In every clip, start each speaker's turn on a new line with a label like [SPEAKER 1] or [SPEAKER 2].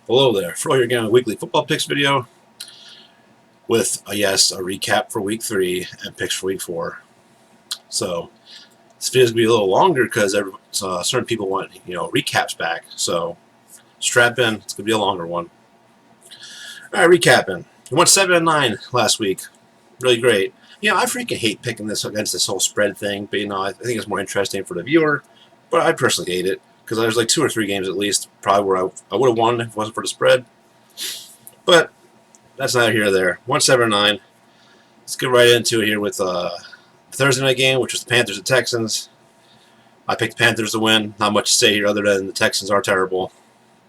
[SPEAKER 1] Hello there. Fro here again, a weekly football picks video with, yes, a recap for week 3 and picks for week 4. So this video is going to be a little longer because certain people want, recaps back. So strap in. It's going to be a longer one. All right, recapping. We went 7-9 last week. Really great. I freaking hate picking this against this whole spread thing, but I think it's more interesting for the viewer. But I personally hate it because there's like 2 or 3 games at least probably where I would have won if it wasn't for the spread. But that's neither here nor there. 1-7-9. Let's get right into it here with the Thursday night game, which was the Panthers and Texans. I picked the Panthers to win. Not much to say here other than the Texans are terrible.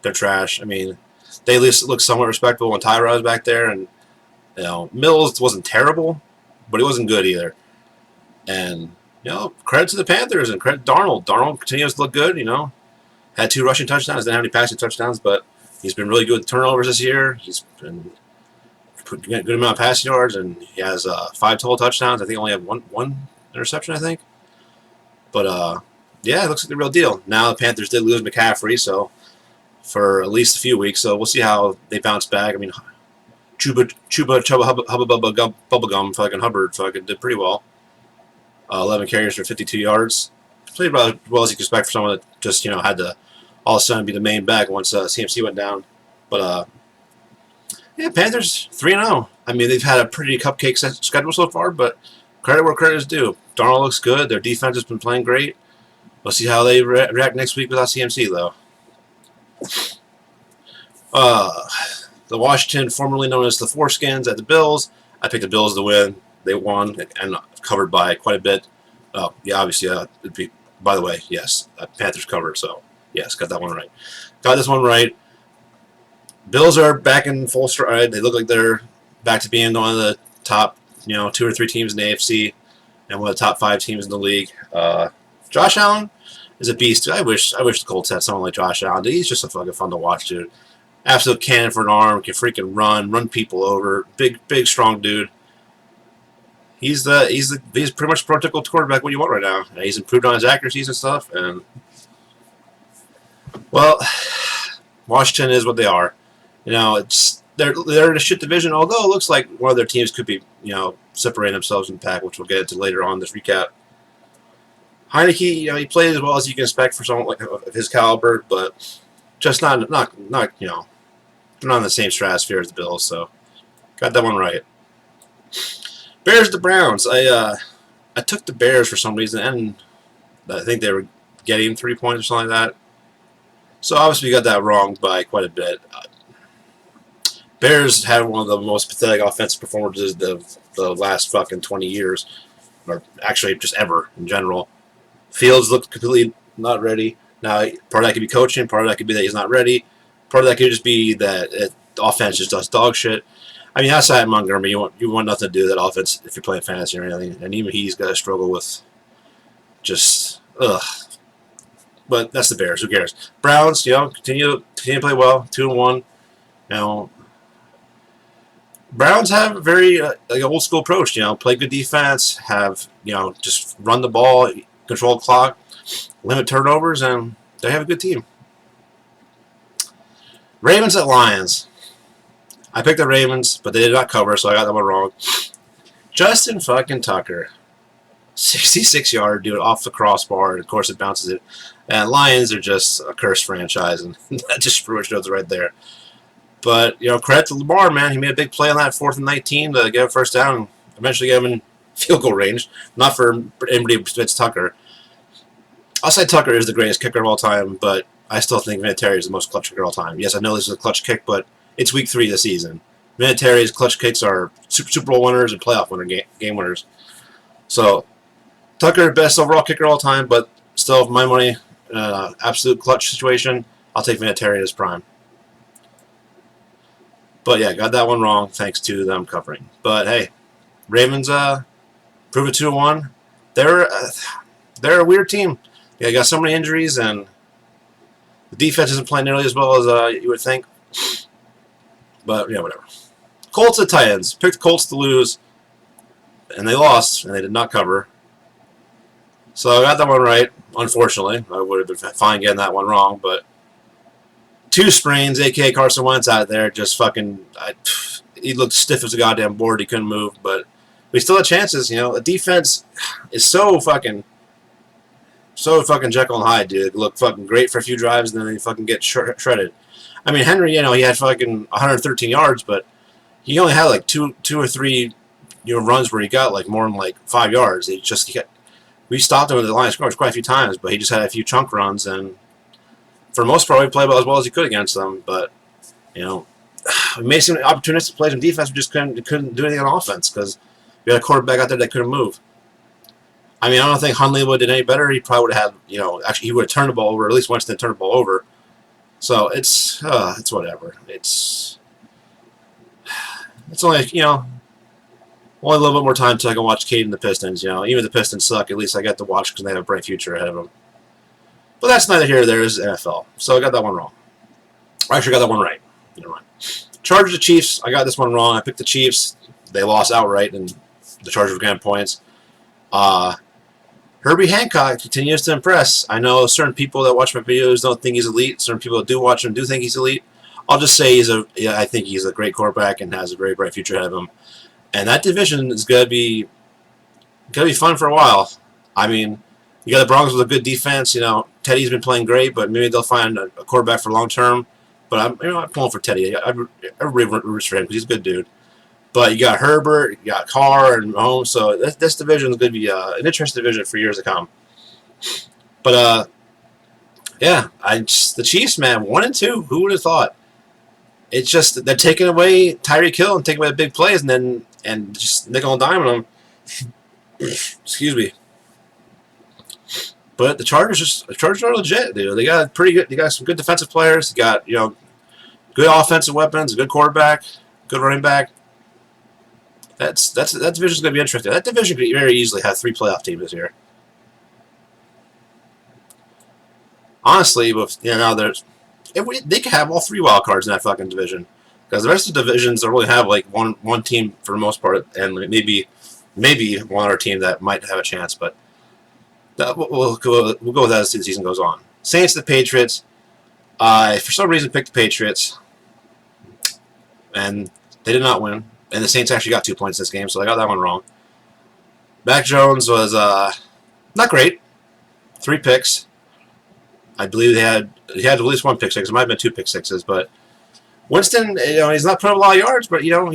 [SPEAKER 1] They're trash. I mean, they at least look somewhat respectable when Tyrod was back there, and Mills wasn't terrible, but he wasn't good either. And credit to the Panthers and credit to Darnold. Darnold continues to look good. Had 2 rushing touchdowns, didn't have any passing touchdowns, but he's been really good with turnovers this year. He's been put a good amount of passing yards, and he has 5 total touchdowns. I think he only had one interception, I think. But yeah, it looks like the real deal. Now the Panthers did lose McCaffrey, so for at least a few weeks. So we'll see how they bounce back. I mean, Chuba Hubba Bubblegum fucking Hubbard fucking did pretty well. 11 carries for 52 yards. Played about as well as you could expect for someone that just had to all of a sudden be the main back once CMC went down. But yeah, Panthers 3-0. I mean, they've had a pretty cupcake schedule so far, but credit where credit is due. Darnold looks good. Their defense has been playing great. We'll see how they react next week without CMC, though. The Washington, formerly known as the Foreskins, at the Bills. I picked the Bills to win. They won and covered by quite a bit. Oh, yeah, obviously, it'd be. By the way, yes, Panthers covered. So yes, got that one right. Got this one right. Bills are back in full stride. They look like they're back to being one of the top, 2 or 3 teams in the AFC and one of the top 5 teams in the league. Josh Allen is a beast. I wish the Colts had someone like Josh Allen. He's just a fucking fun to watch, dude. Absolute cannon for an arm. Can freaking run people over. Big, strong dude. He's pretty much prototypical quarterback what you want right now. And he's improved on his accuracies and stuff. And well, Washington is what they are. They're in a shit division. Although it looks like one of their teams could be separating themselves from the pack, which we'll get into later on in this recap. Heineke, he played as well as you can expect for someone like of his caliber, but just not they're not in the same stratosphere as the Bills. So got that one right. Bears to Browns. I took the Bears for some reason, and I think they were getting 3 points or something like that. So obviously we got that wrong by quite a bit. Bears had one of the most pathetic offensive performances of the last fucking 20 years, or actually just ever in general. Fields looked completely not ready. Now, part of that could be coaching, part of that could be that he's not ready, part of that could just be that the offense just does dog shit. I mean, outside of Montgomery, you want nothing to do with that offense if you're playing fantasy or anything, and even he's got to struggle with just ugh. But that's the Bears. Who cares? Browns, continue to play well. 2-1. Browns have a very like old school approach. Play good defense. Have just run the ball, control the clock, limit turnovers, and they have a good team. Ravens at Lions. I picked the Ravens, but they did not cover, so I got that one wrong. Justin fucking Tucker. 66-yard dude off the crossbar, and of course it bounces it. And Lions are just a cursed franchise, and that just pretty much shows it right there. But, credit to Lamar, man. He made a big play on that 4th and 19 to get a first down and eventually get him in field goal range. Not for anybody besides Tucker. I'll say Tucker is the greatest kicker of all time, but I still think Vinatieri is the most clutch kicker of all time. Yes, I know this is a clutch kick, but it's week 3 of the season. Vinatieri's clutch kicks are Super Bowl winners and playoff game winners. So, Tucker, best overall kicker of all time, but still, my money, absolute clutch situation, I'll take Vinatieri as prime. But yeah, got that one wrong thanks to them covering. But hey, Ravens prove it 2-1. They're a weird team. Yeah, got so many injuries, and the defense isn't playing nearly as well as you would think. But yeah, whatever. Colts at Titans. Picked the Colts to lose, and they lost, and they did not cover. So I got that one right, unfortunately. I would have been fine getting that one wrong, but 2 sprains, a.k.a. Carson Wentz out there, just fucking... he looked stiff as a goddamn board. He couldn't move, but we still had chances. You know, the defense is so fucking Jekyll and Hyde, dude. It looked fucking great for a few drives, and then they fucking get shredded. I mean, Henry, you know, he had fucking 113 yards, but he only had like two or three, you know, runs where he got like more than like 5 yards. We stopped him at the line of scrimmage quite a few times, but he just had a few chunk runs, and for the most part, we played about as well as he could against them. But you know, we made some opportunistic plays on defense. We just couldn't do anything on offense because we had a quarterback out there that couldn't move. I mean, I don't think Hundley would have done any better. He probably would have had, you know, actually he would have turned the ball over, or at least Winston turned the ball over. So it's whatever. It's only, you know, only a little bit more time until I can watch Cade and the Pistons. You know, even if the Pistons suck, at least I got to watch because they have a bright future ahead of them. But that's neither here nor there. Is NFL. So I got that one wrong. I actually got that one right. Never mind. Chargers, the Chiefs. I got this one wrong. I picked the Chiefs. They lost outright, and the Chargers were getting points. Herbie Hancock continues to impress. I know certain people that watch my videos don't think he's elite. Certain people that do watch him do think he's elite. I'll just say I think he's a great quarterback and has a very bright future ahead of him. And that division is gonna be fun for a while. I mean, you got the Broncos with a good defense. You know, Teddy's been playing great, but maybe they'll find a quarterback for long term. But I'm pulling for Teddy. Everybody roots for him because he's a good dude. But you got Herbert, you got Carr, and Mahomes. So this division is going to be an interesting division for years to come. But yeah, the Chiefs, man, 1-2. Who would have thought? It's just they're taking away Tyreek Hill and taking away the big plays, and just nickel and dime on them. Excuse me. But the Chargers are legit, dude. They got pretty good. They got some good defensive players. They got, you know, good offensive weapons, a good quarterback, good running back. That division's going to be interesting. That division could very easily have 3 playoff teams this year. Honestly, with, you know, they could have all 3 wild cards in that fucking division, because the rest of the divisions don't really have like one team for the most part, and maybe one other team that might have a chance. But we'll go with that as the season goes on. Saints, the Patriots. I for some reason picked the Patriots, and they did not win. And the Saints actually got 2 points this game, so I got that one wrong. Mac Jones was not great. 3 picks. I believe he had at least 1 pick six. It might have been 2 pick sixes, but Winston, you know, he's not putting up a lot of yards, but you know,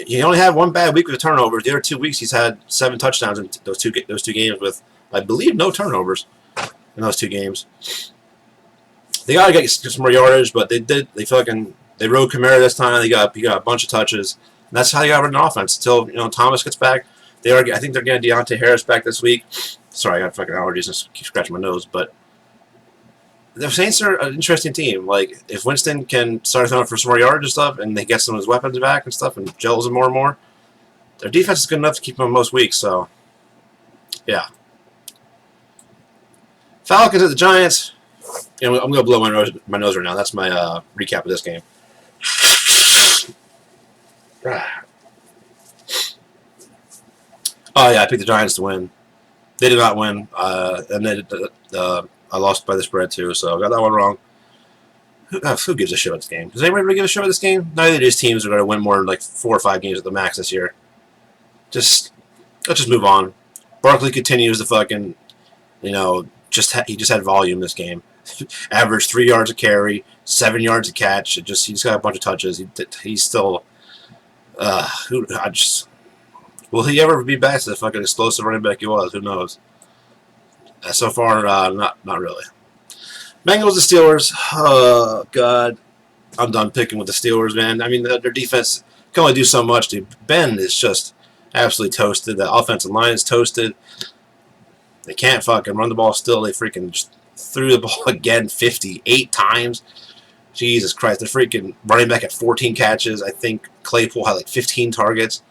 [SPEAKER 1] he only had 1 bad week with turnovers. The other 2 weeks he's had 7 touchdowns in those two games with, I believe, no turnovers in those 2 games. They gotta get some more yardage, but they did. They rode Kamara this time. He got a bunch of touches. And that's how you got to run an offense until, you know, Thomas gets back. I think they're getting Deontay Harris back this week. Sorry, I got fucking allergies and keep scratching my nose. But the Saints are an interesting team. Like, if Winston can start throwing for some more yards and stuff, and they get some of his weapons back and stuff, and gels them more and more, their defense is good enough to keep them most weeks. So, yeah. Falcons at the Giants. You know, I'm going to blow my nose right now. That's my recap of this game. Oh yeah, I picked the Giants to win. They did not win, and I lost by the spread too. So I got that one wrong. Who gives a shit about this game? Does anybody really give a shit about this game? Neither of these teams are going to win more than like 4 or 5 games at the max this year. Let's just move on. Barkley continues to fucking, you know, he just had volume this game. Averaged 3 yards a carry, 7 yards a catch. He's got a bunch of touches. He's still. Will he ever be back to the fucking explosive running back he was? Who knows? So far, not really. Bengals, the Steelers. Oh God, I'm done picking with the Steelers, man. I mean, their defense can only do so much, dude. Ben is just absolutely toasted. The offensive line is toasted. They can't fucking run the ball still. They freaking just threw the ball again 58 times. Jesus Christ. The freaking running back at 14 catches. I think Claypool had like 15 targets.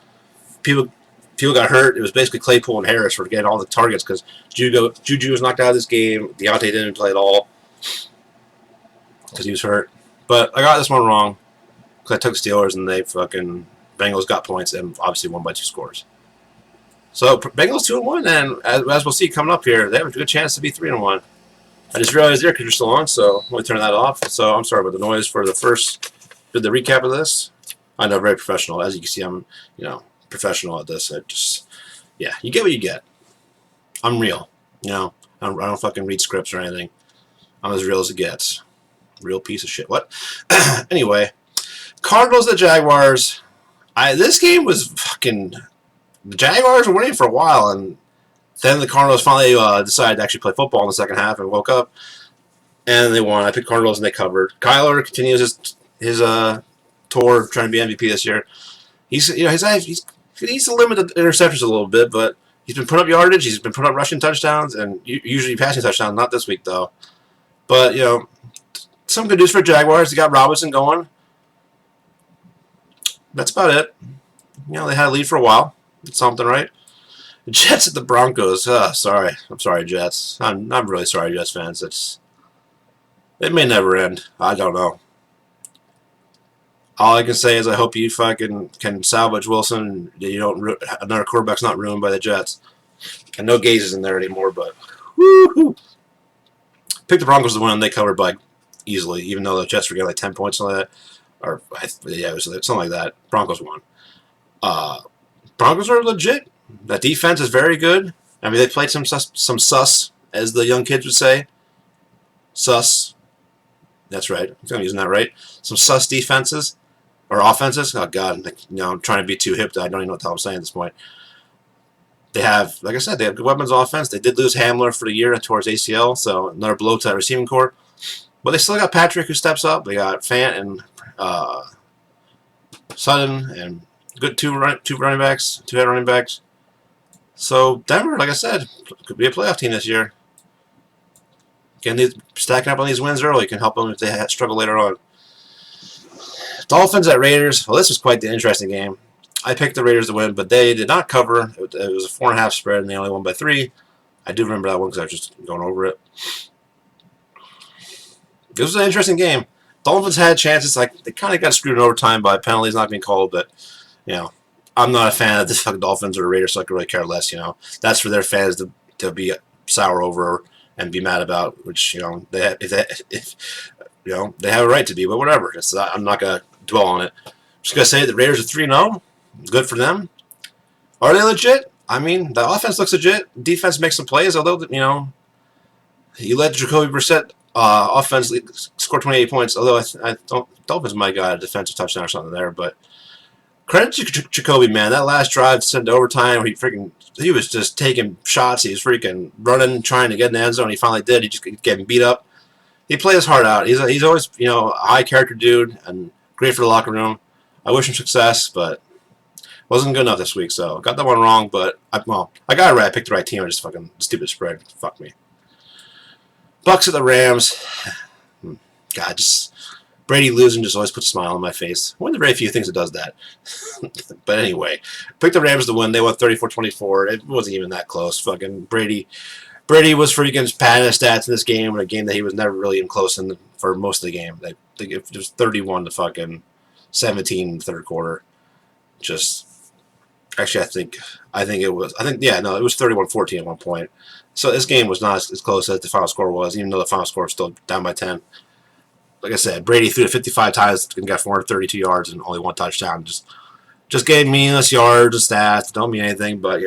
[SPEAKER 1] People got hurt. It was basically Claypool and Harris for getting all the targets because Juju was knocked out of this game. Deontay didn't play at all because he was hurt. But I got this one wrong because I took the Steelers and they fucking Bengals got points and obviously won by 2 scores. So Bengals 2-1, and as we'll see coming up here, they have a good chance to be 3-1. I just realized the air conditioner's still on, so I'm going to turn that off. So I'm sorry about the noise for the first, did the recap of this. I know, very professional. As you can see, I'm, professional at this. Yeah, you get what you get. I'm real. I don't fucking read scripts or anything. I'm as real as it gets. Real piece of shit. What? Anyway, Cardinals the Jaguars. This game was fucking. The Jaguars were winning for a while, and then the Cardinals finally decided to actually play football in the second half and woke up, and they won. I picked Cardinals and they covered. Kyler continues his tour trying to be MVP this year. He's to limit the interceptions a little bit, but he's been putting up yardage. He's been putting up rushing touchdowns and usually passing touchdowns. Not this week though, but some good news for Jaguars. They got Robinson going. That's about it. They had a lead for a while. It's something, right? The Jets at the Broncos. Sorry. I'm sorry, Jets. I'm really sorry, Jets fans. It may never end. I don't know. All I can say is I hope you fucking can salvage Wilson. Another quarterback's not ruined by the Jets. And no Gaze is in there anymore, but woo-hoo. Pick the Broncos to win. They covered by easily, even though the Jets were getting like 10 points on that. Or yeah, it was something like that. Broncos won. Broncos are legit. That defense is very good. I mean, they played some sus, as the young kids would say. Sus. That's right. I'm using that right. Some sus defenses or offenses. Oh God, I'm trying to be too hip. I don't even know what the hell I'm saying at this point. They have, like I said, they have good weapons on offense. They did lose Hamler for the year towards ACL, so another blow to that receiving core. But they still got Patrick who steps up. They got Fant and Sutton and good two head running backs. So Denver, like I said, could be a playoff team this year. Again, stacking up on these wins early can help them if they struggle later on. Dolphins at Raiders. Well, this was quite the interesting game. I picked the Raiders to win, but they did not cover. It was a 4.5 spread, and they only won by 3. I do remember that one because I was just going over it. This was an interesting game. Dolphins had chances. They kind of got screwed in overtime by penalties not being called, but I'm not a fan of the fucking Dolphins or Raiders, so I could really care less. That's for their fans to be sour over and be mad about, which they have a right to be, but whatever. I'm not gonna dwell on it. I'm just gonna say the Raiders are 3-0. Good for them. Are they legit? I mean, the offense looks legit. Defense makes some plays, although you let Jacoby Brissett offense score 28 points. Although I don't, Dolphins might got a defensive touchdown or something there, but credit to Jacoby, man. That last drive sent to overtime where he was just taking shots. He was freaking running, trying to get in the end zone. He finally did. He just getting beat up. He plays his heart out. He's always a high character dude and great for the locker room. I wish him success, but wasn't good enough this week. So got that one wrong. But I got it right. I picked the right team. I just fucking stupid spread. Fuck me. Bucks at the Rams. God, Brady losing just always puts a smile on my face. One of the very few things that does that. But anyway, picked the Rams to win. They won 34-24. It wasn't even that close. Fucking Brady was freaking padding his stats in this game, in a game that he was never really even close for most of the game. It was 31 to fucking 17 in the third quarter. Actually, it was 31-14 at one point. So this game was not as close as the final score was, even though the final score was still down by 10. Like I said, Brady threw it 55 times and got 432 yards and only 1 touchdown. Just getting meaningless yards and stats. Don't mean anything, but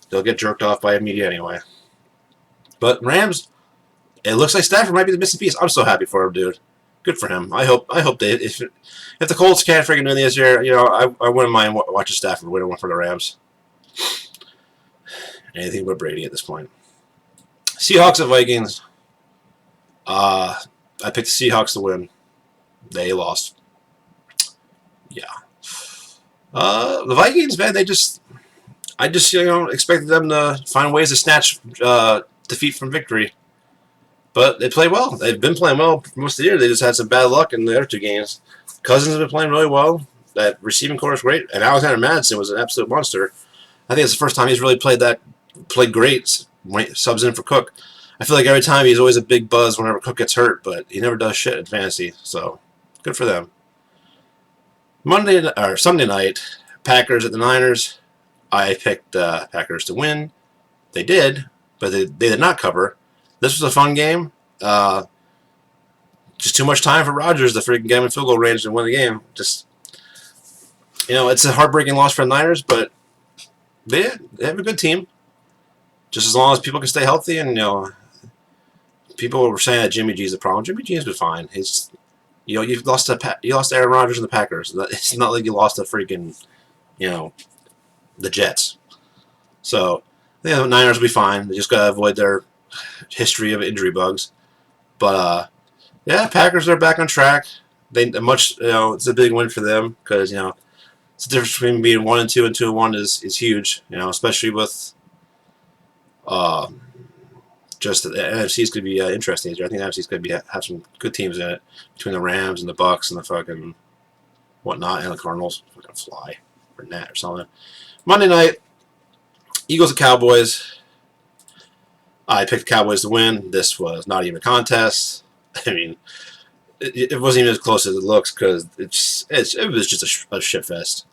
[SPEAKER 1] they'll get jerked off by the media anyway. But Rams, it looks like Stafford might be the missing piece. I'm so happy for him, dude. Good for him. I hope they if the Colts can't freaking win this year, I wouldn't mind watching Stafford win one for the Rams. Anything but Brady at this point. Seahawks at Vikings. I picked the Seahawks to win. They lost. Yeah. The Vikings, man, I just expected them to find ways to snatch defeat from victory. But they play well. They've been playing well for most of the year. They just had some bad luck in the other 2 games. Cousins have been playing really well. That receiving core is great. And Alexander Madison was an absolute monster. I think it's the first time he's really played great. Subs in for Cook. I feel like every time he's always a big buzz whenever Cook gets hurt, but he never does shit in fantasy. So good for them. Sunday night, Packers at the Niners. I picked Packers to win. They did, but they did not cover. This was a fun game. Just too much time for Rodgers to freaking get him in field goal range and win the game. Just, it's a heartbreaking loss for the Niners, but they have a good team. Just as long as people can stay healthy, and people were saying that Jimmy G's the problem. Jimmy G's been fine. He's, you lost Aaron Rodgers and the Packers. It's not like you lost to freaking, the Jets. So the Niners will be fine. They just gotta avoid their history of injury bugs. But Packers are back on track. It's a big win for them because it's the difference between being 1-2 and 2-1 is huge. Especially with just the NFC is going to be interesting. I think the NFC is going to have some good teams in it between the Rams and the Bucks and the fucking whatnot and the Cardinals. Fucking fly or net or something. Monday night, Eagles and Cowboys. I picked the Cowboys to win. This was not even a contest. I mean, it wasn't even as close as it looks because it was just a shit fest.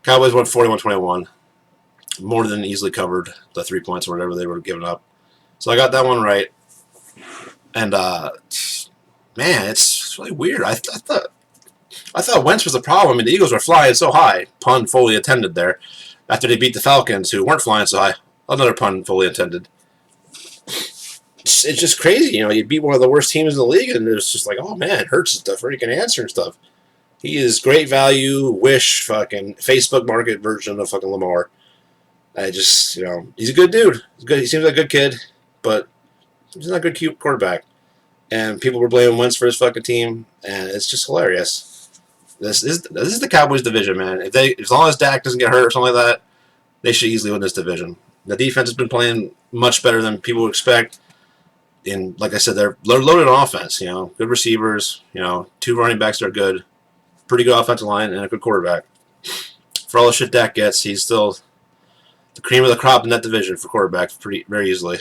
[SPEAKER 1] Cowboys won 41-21. More than easily covered the 3 points or whatever they were giving up. So I got that one right. And man, it's really weird. I thought Wentz was the problem. I mean, the Eagles were flying so high. Pun fully intended there. After they beat the Falcons, who weren't flying so high. Another pun fully intended. It's just crazy. You beat one of the worst teams in the league, and it's just like, oh man, Hurts is the freaking answer and stuff. He is great value, wish, fucking Facebook market version of fucking Lamar. I just, he's a good dude. He's good. He seems like a good kid, but he's not a good, cute quarterback. And people were blaming Wentz for his fucking team, and it's just hilarious. This is the Cowboys division, man. As long as Dak doesn't get hurt or something like that, they should easily win this division. The defense has been playing much better than people would expect. And like I said, they're loaded on offense. Good receivers. 2 running backs that are good. Pretty good offensive line and a good quarterback. For all the shit Dak gets, he's still the cream of the crop in that division for quarterbacks very easily.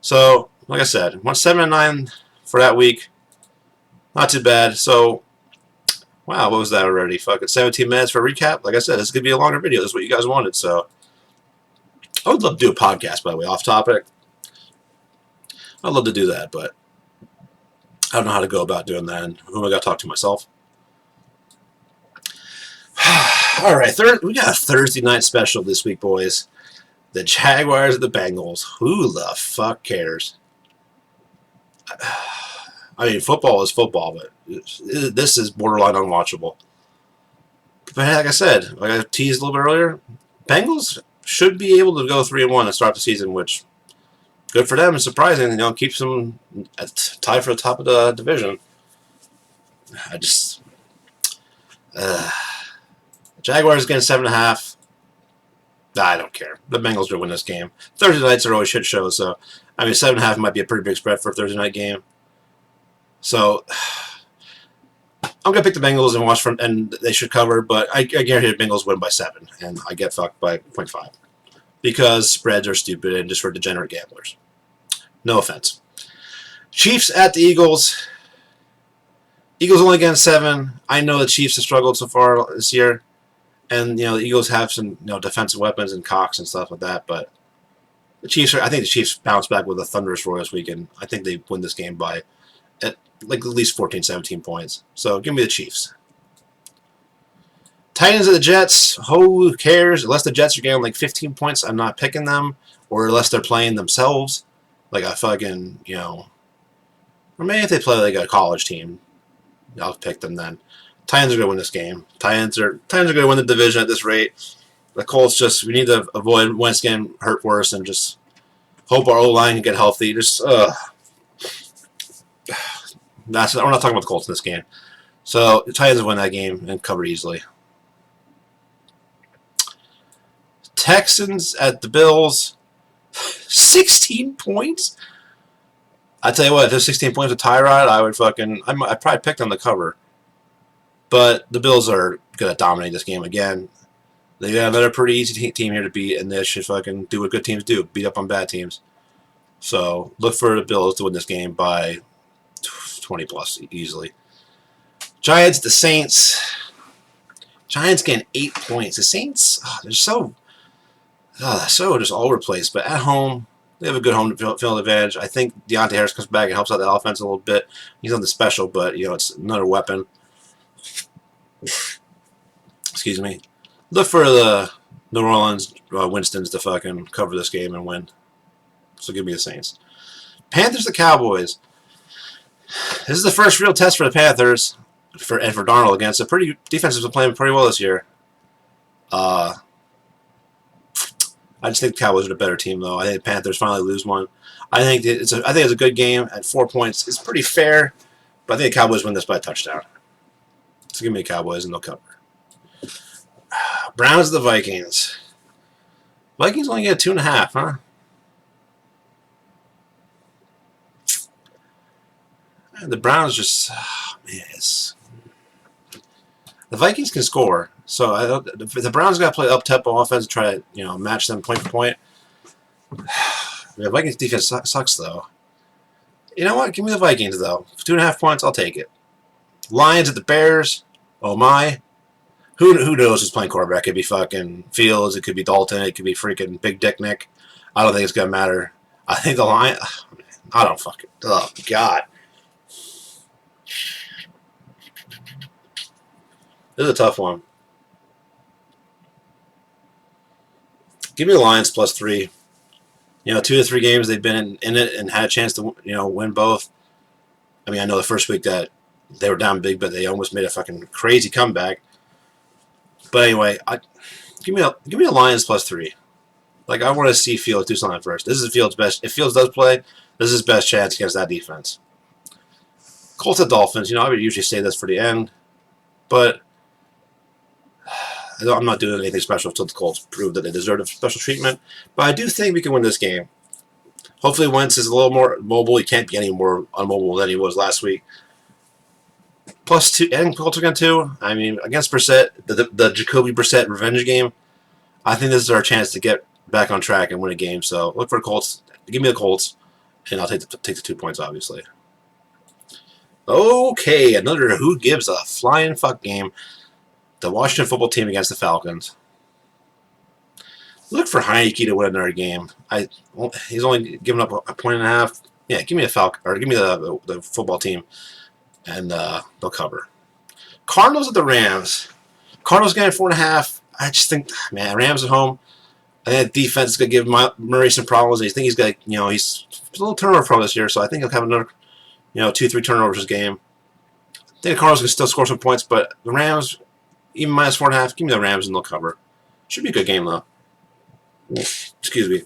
[SPEAKER 1] So, like I said, went 7-9 for that week. Not too bad. So, wow, what was that already? Fucking 17 minutes for a recap. Like I said, this is going to be a longer video. This is what you guys wanted. So, I would love to do a podcast, by the way, off topic. I'd love to do that, but I don't know how to go about doing that. And who am I got to talk to, myself? All right, we got a Thursday night special this week, boys. The Jaguars and the Bengals. Who the fuck cares? I mean, football is football, but this is borderline unwatchable. But like I said, like I teased a little bit earlier, Bengals should be able to go 3-1 and start the season, which good for them and surprising. Keeps them tied for the top of the division. Jaguars getting 7.5. I don't care. The Bengals are going to win this game. Thursday nights are always shit shows, so 7.5 might be a pretty big spread for a Thursday night game. So I'm gonna pick the Bengals and watch and they should cover, but I guarantee the Bengals win by 7, and I get fucked by 0.5 because spreads are stupid and just for degenerate gamblers. No offense. Chiefs at the Eagles. Eagles only getting 7. I know the Chiefs have struggled so far this year. And, the Eagles have some, defensive weapons and Cox and stuff like that. But I think the Chiefs bounce back with a thunderous roar this weekend. I think they win this game by at least 14, 17 points. So give me the Chiefs. Titans at the Jets. Who cares? Unless the Jets are getting like 15 points, I'm not picking them. Or unless they're playing themselves. Like a fucking, or maybe if they play like a college team, I'll pick them then. Titans are going to win this game. Titans are going to win the division at this rate. The Colts we need to avoid Wentz getting hurt worse and just hope our O-line can get healthy. We're not talking about the Colts in this game. So the Titans will win that game and cover easily. Texans at the Bills. 16 points? I tell you what, if there's 16 points with Tyrod, I'd probably pick them to cover. But the Bills are going to dominate this game again. They got another pretty easy team here to beat, and they should fucking do what good teams do, beat up on bad teams. So look for the Bills to win this game by 20 plus easily. Giants, the Saints. Giants getting 8 points. The Saints, they're so just all over the place. But at home, They have a good home field advantage. I think Deontay Harris comes back and helps out the offense a little bit. He's nothing special, but it's another weapon. Excuse me. Look for the New Orleans Winstons to fucking cover this game and win. So give me the Saints. Panthers to Cowboys. This is the first real test for the Panthers and for Darnold against a pretty defense that's been playing pretty well this year. I just think the Cowboys are the better team, though. I think the Panthers finally lose one. I think it's a good game at 4 points. It's pretty fair, but I think the Cowboys win this by a touchdown. So give me the Cowboys and they'll cover. Browns to the Vikings. Vikings only get 2.5, huh? The Browns just, the Vikings can score. So if the Browns got to play up-tempo offense and try to match them point for point. The Vikings defense sucks though. You know what? Give me the Vikings though. 2.5 points, I'll take it. Lions at the Bears. Oh my. Who knows who's playing quarterback? It could be fucking Fields. It could be Dalton. It could be freaking Big Dick Nick. I don't think it's gonna matter. I think the Lions. I don't fucking. Oh God. This is a tough one. Give me the Lions +3. 2 to 3 games they've been in it and had a chance to win both. I mean, I know the first week that they were down big, but they almost made a fucking crazy comeback. But anyway, give me the Lions +3. Like, I want to see Fields do something first. This is Fields' best. If Fields does play, this is his best chance against that defense. Colts at Dolphins. I would usually say this for the end, but I'm not doing anything special until the Colts prove that they deserve special treatment. But I do think we can win this game. Hopefully Wentz is a little more mobile. He can't be any more unmobile than he was last week. +2, and Colts again too. I mean, against Brissett, the Jacoby Brissett revenge game, I think this is our chance to get back on track and win a game. So look for the Colts. Give me the Colts, and I'll take the 2 points, obviously. Okay, another who gives a flying fuck game. The Washington football team against the Falcons. Look for Heineke to win another game. He's only given up a 1.5. Yeah, give me the Falcon, or give me the football team, and they'll cover. Cardinals at the Rams. Cardinals getting 4.5. I just think, man, Rams at home. I think the defense is gonna give Murray some problems. I think he's got, he's a little turnover problem this year, so I think he'll have another, 2-3 turnovers this game. I think the Cardinals can still score some points, but the Rams, even -4.5, give me the Rams and they'll cover. Should be a good game though. Excuse me.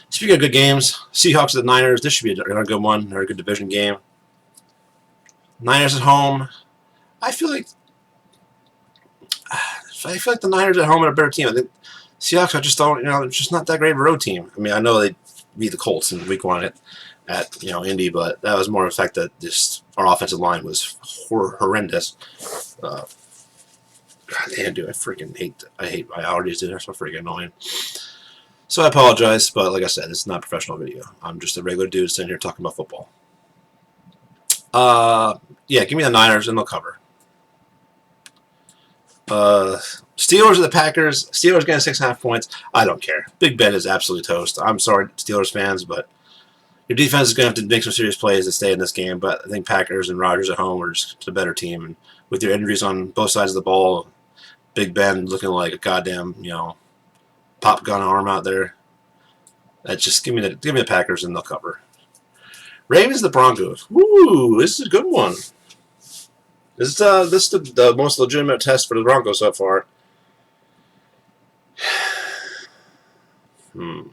[SPEAKER 1] Speaking of good games, Seahawks at the Niners. This should be another good one, or a good division game. Niners at home. I feel like the Niners at home are a better team. I think Seahawks are just they're just not that great of a road team. I mean, I know they beat the Colts in Week 1 at Indy, but that was more of the fact that just our offensive line was horrendous. God damn, dude, I hate my allergies, dude. They're so freaking annoying. So I apologize, but like I said, this is not a professional video. I'm just a regular dude sitting here talking about football. Yeah, give me the Niners and they'll cover. Steelers or the Packers. Steelers getting 6.5 points. I don't care. Big Ben is absolutely toast. I'm sorry, Steelers fans, but your defense is going to have to make some serious plays to stay in this game. But I think Packers and Rodgers at home are just the better team. And with your injuries on both sides of the ball, Big Ben looking like a goddamn, pop gun arm out there. Just give me the Packers and they'll cover. Ravens the Broncos. Woo, this is a good one. This is the most legitimate test for the Broncos so far. I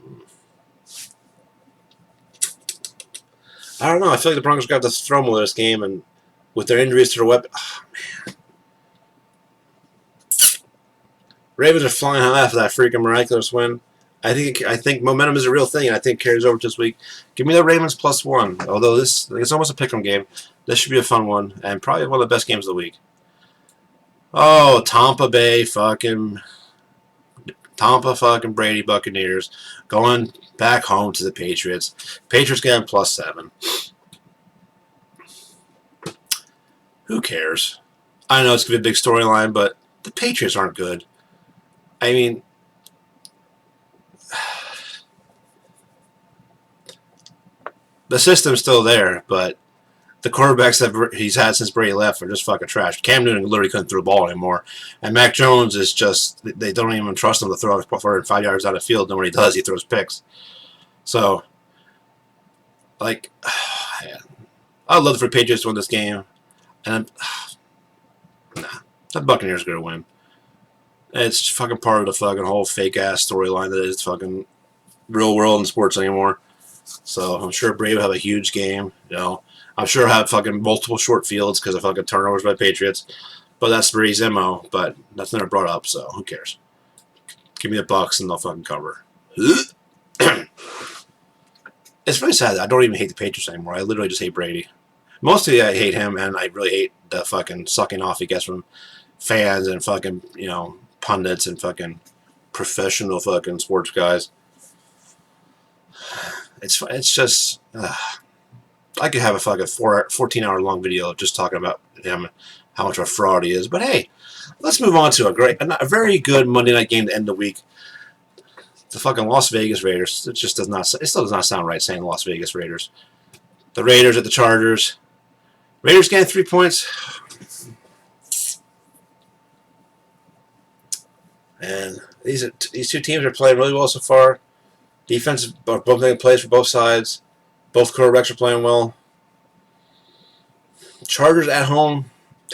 [SPEAKER 1] don't know. I feel like the Broncos got to throw more this game, and with their injuries to their weapon, man. Ravens are flying high after that freaking miraculous win. I think momentum is a real thing, and I think it carries over to this week. Give me the Ravens +1. Although it's almost a pick'em game. This should be a fun one, and probably one of the best games of the week. Oh, Tampa fucking Brady Buccaneers going back home to the Patriots. Patriots getting +7. Who cares? I know it's going to be a big storyline, but the Patriots aren't good. I mean, the system's still there, but the quarterbacks that he's had since Brady left are just fucking trash. Cam Newton literally couldn't throw the ball anymore. And Mac Jones is just, they don't even trust him to throw 5 yards out of the field. And when he does, he throws picks. So, like, yeah. I'd love for the Patriots to win this game. And nah, the Buccaneers are going to win. It's fucking part of the fucking whole fake-ass storyline that is fucking real world in sports anymore. So I'm sure Brady will have a huge game, you know. I'm sure he'll have fucking multiple short fields because of fucking turnovers by the Patriots. But that's Brady's MO, but that's never brought up, so who cares? Give me the Bucks and they'll fucking cover. It's really sad that I don't even hate the Patriots anymore. I literally just hate Brady. Mostly I hate him, and I really hate the fucking sucking off he gets from fans and fucking, you know, pundits and fucking professional fucking sports guys. It's just... I could have a fucking 14-hour long video just talking about him, how much of a fraud he is. But hey, let's move on to a very good Monday night game to end the week. The fucking Las Vegas Raiders. It still does not sound right saying Las Vegas Raiders. The Raiders at the Chargers. Raiders getting 3 points. And these two teams are playing really well so far. Defense are both making plays for both sides. Both quarterbacks are playing well. Chargers at home.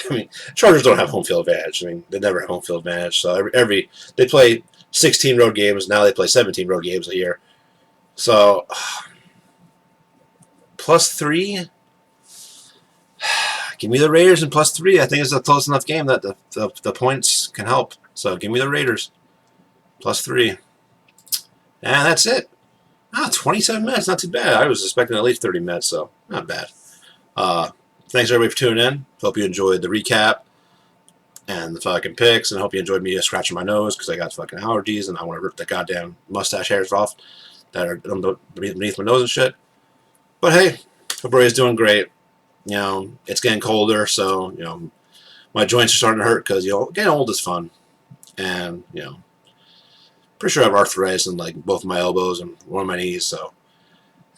[SPEAKER 1] I mean, Chargers don't have home field advantage. I mean, they never have home field advantage. So they play 16 road games. Now they play 17 road games a year. So +3. Give me the Raiders and +3. I think it's a close enough game that the points can help. So give me the Raiders +3. And that's it. 27 minutes, not too bad. I was expecting at least 30 minutes, so not bad. Thanks everybody for tuning in. Hope you enjoyed the recap and the fucking picks, and I hope you enjoyed me scratching my nose because I got fucking allergies and I want to rip the goddamn mustache hairs off that are beneath my nose and shit. But hey, everybody's doing great. You know, it's getting colder, so, you know, my joints are starting to hurt because, you know, getting old is fun. And, you know, pretty sure I have arthritis in like both my elbows and one of my knees. So,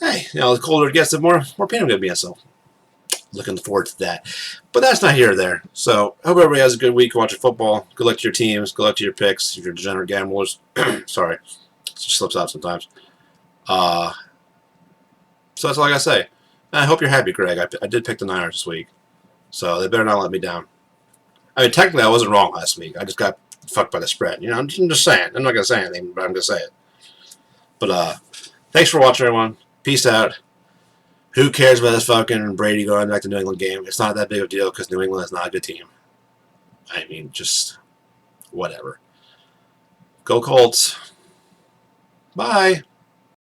[SPEAKER 1] hey, you know, the colder it gets, the more pain I'm gonna be in. So, looking forward to that. But that's not here or there. So, I hope everybody has a good week watching football. Good luck to your teams. Good luck to your picks. If you're degenerate gamblers, sorry, it just slips out sometimes. So that's all I gotta say. And I hope you're happy, Greg. I did pick the Niners this week, so they better not let me down. I mean, technically, I wasn't wrong last week. I just got fucked by the spread. You know, I'm just saying. I'm not going to say anything, but I'm going to say it. But thanks for watching, everyone. Peace out. Who cares about this fucking Brady going back to New England game? It's not that big of a deal because New England is not a good team. I mean, just whatever. Go Colts. Bye.